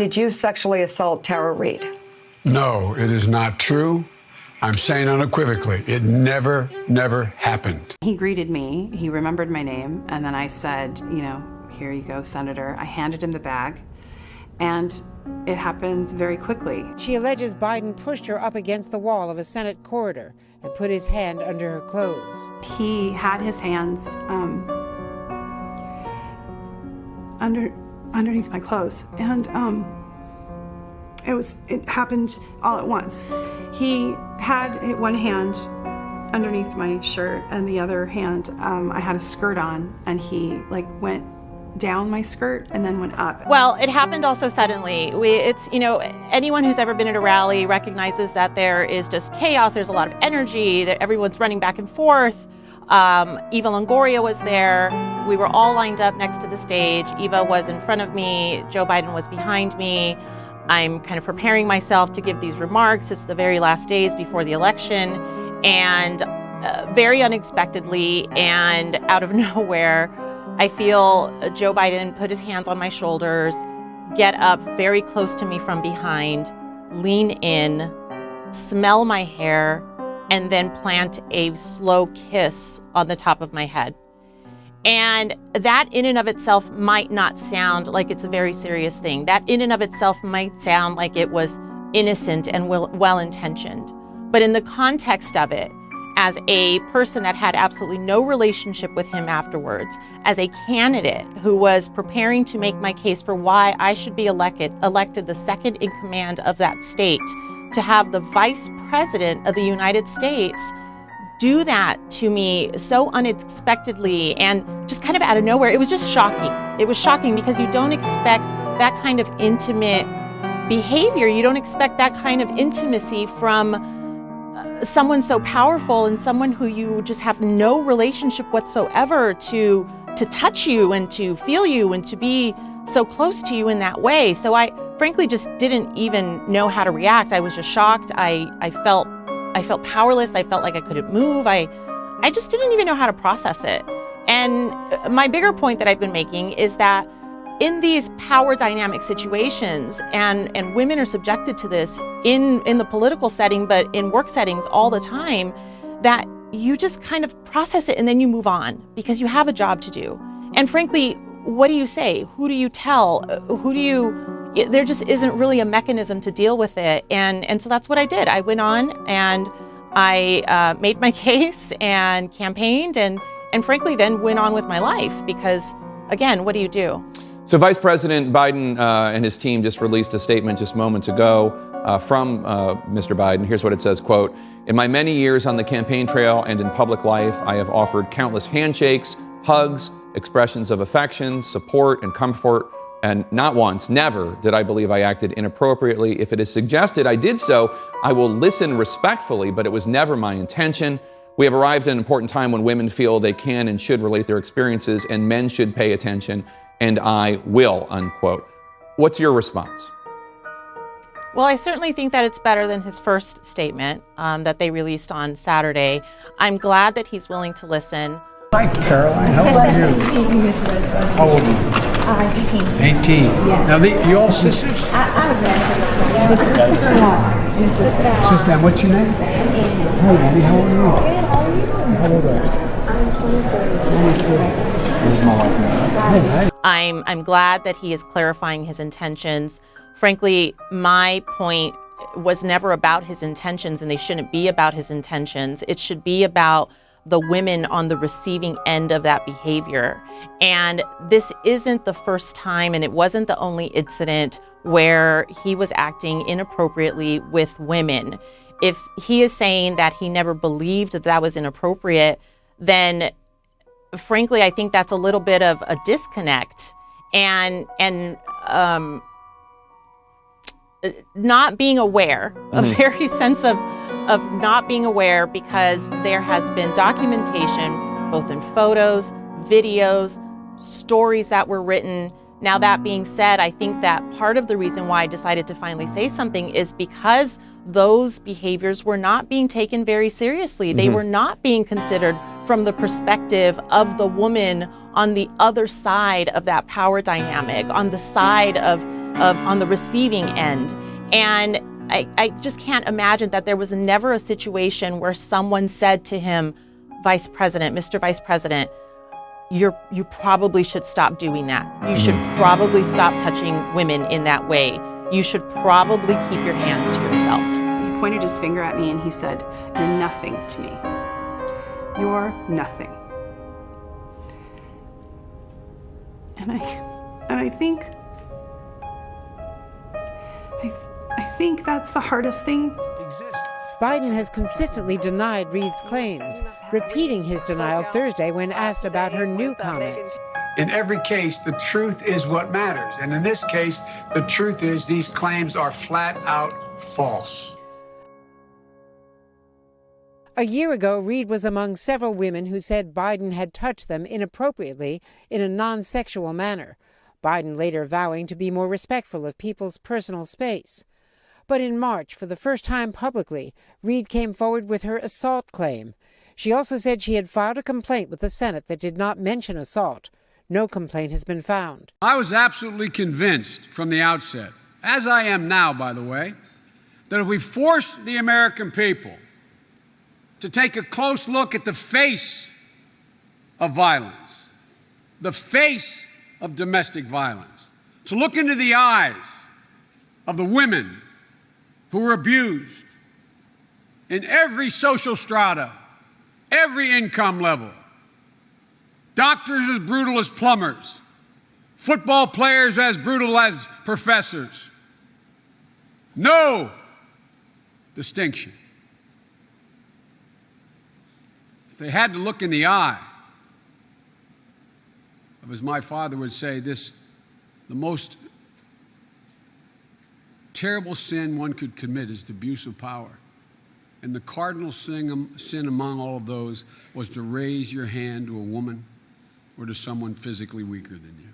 Did you sexually assault Tara Reade? No, it is not true. I'm saying unequivocally, it never happened. He greeted me, he remembered my name, and then I said, you know, here you go, Senator. I handed him the bag, and it happened very quickly. She alleges Biden pushed her up against the wall of a Senate corridor and put his hand under her clothes. He had his hands underneath my clothes, and it happened all at once. He had one hand underneath my shirt, and the other hand, I had a skirt on, and he went down my skirt and then went up. Well, it happened also suddenly. Anyone who's ever been at a rally recognizes that there is just chaos. There's a lot of energy, that everyone's running back and forth. Eva Longoria was there. We were all lined up next to the stage. Eva was in front of me. Joe Biden was behind me. I'm kind of preparing myself to give these remarks. It's the very last days before the election. And very unexpectedly and out of nowhere, I feel Joe Biden put his hands on my shoulders, get up very close to me from behind, lean in, smell my hair, and then plant a slow kiss on the top of my head. And that in and of itself might not sound like it's a very serious thing. That in and of itself might sound like it was innocent and well-intentioned. But in the context of it, as a person that had absolutely no relationship with him afterwards, as a candidate who was preparing to make my case for why I should be elected the second in command of that state, to have the Vice President of the United States do that to me so unexpectedly and just kind of out of nowhere, it was just shocking. It was shocking because you don't expect that kind of intimate behavior. You don't expect that kind of intimacy from someone so powerful and someone who you just have no relationship whatsoever to touch you and to feel you and to be so close to you in that way. So I frankly just didn't even know how to react. I was just shocked. I felt powerless. I felt like I couldn't move. I just didn't even know how to process it. And my bigger point that I've been making is that in these power dynamic situations, and women are subjected to this in the political setting, but in work settings all the time, that you just kind of process it and then you move on because you have a job to do. And frankly, what do you say? Who do you tell? There just isn't really a mechanism to deal with it. And so that's what I did. I went on and I made my case and campaigned and frankly then went on with my life because, again, what do you do? So Vice President Biden and his team just released a statement just moments ago from Mr. Biden. Here's what it says, quote, "In my many years on the campaign trail and in public life, I have offered countless handshakes, hugs, expressions of affection, support, and comfort. And not once, never did I believe I acted inappropriately. If it is suggested I did so, I will listen respectfully, but it was never my intention. We have arrived at an important time when women feel they can and should relate their experiences and men should pay attention, and I will," unquote. What's your response? Well, I certainly think that it's better than his first statement that they released on Saturday. I'm glad that he's willing to listen. Hi, Caroline. How about you? How old are you? 18. 18. Yes. Now, you all sisters? This is sister-in-law. Sister, and what's your name? Hi, Andy. How old are you? How old are you? I'm 23. This is my wife now. I'm glad that he is clarifying his intentions. Frankly, my point was never about his intentions, and they shouldn't be about his intentions. It should be about the women on the receiving end of that behavior. And this isn't the first time, and it wasn't the only incident where he was acting inappropriately with women. If he is saying that he never believed that that was inappropriate, then frankly, I think that's a little bit of a disconnect and not being aware, a very sense of not being aware, because there has been documentation, both in photos, videos, stories that were written. Now, that being said, I think that part of the reason why I decided to finally say something is because those behaviors were not being taken very seriously. They were not being considered from the perspective of the woman on the other side of that power dynamic, on the side of on the receiving end. And I just can't imagine that there was never a situation where someone said to him, Vice President, Mr. Vice President, you probably should stop doing that. You should probably stop touching women in that way. You should probably keep your hands to yourself. He pointed his finger at me and he said, "You're nothing to me. You're nothing." And I think that's the hardest thing. Biden has consistently denied Reed's claims, repeating his denial Thursday when asked about her new comments. In every case, the truth is what matters. And in this case, the truth is these claims are flat out false. A year ago, Reed was among several women who said Biden had touched them inappropriately in a non-sexual manner, Biden later vowing to be more respectful of people's personal space. But in March, for the first time publicly, Reed came forward with her assault claim. She also said she had filed a complaint with the Senate that did not mention assault. No complaint has been found. I was absolutely convinced from the outset, as I am now, by the way, that if we force the American people to take a close look at the face of violence, the face of domestic violence, to look into the eyes of the women who were abused in every social strata, every income level, doctors as brutal as plumbers, football players as brutal as professors. No distinction. If they had to look in the eye of, as my father would say, the most terrible sin one could commit is the abuse of power. And the cardinal sin among all of those was to raise your hand to a woman or to someone physically weaker than you.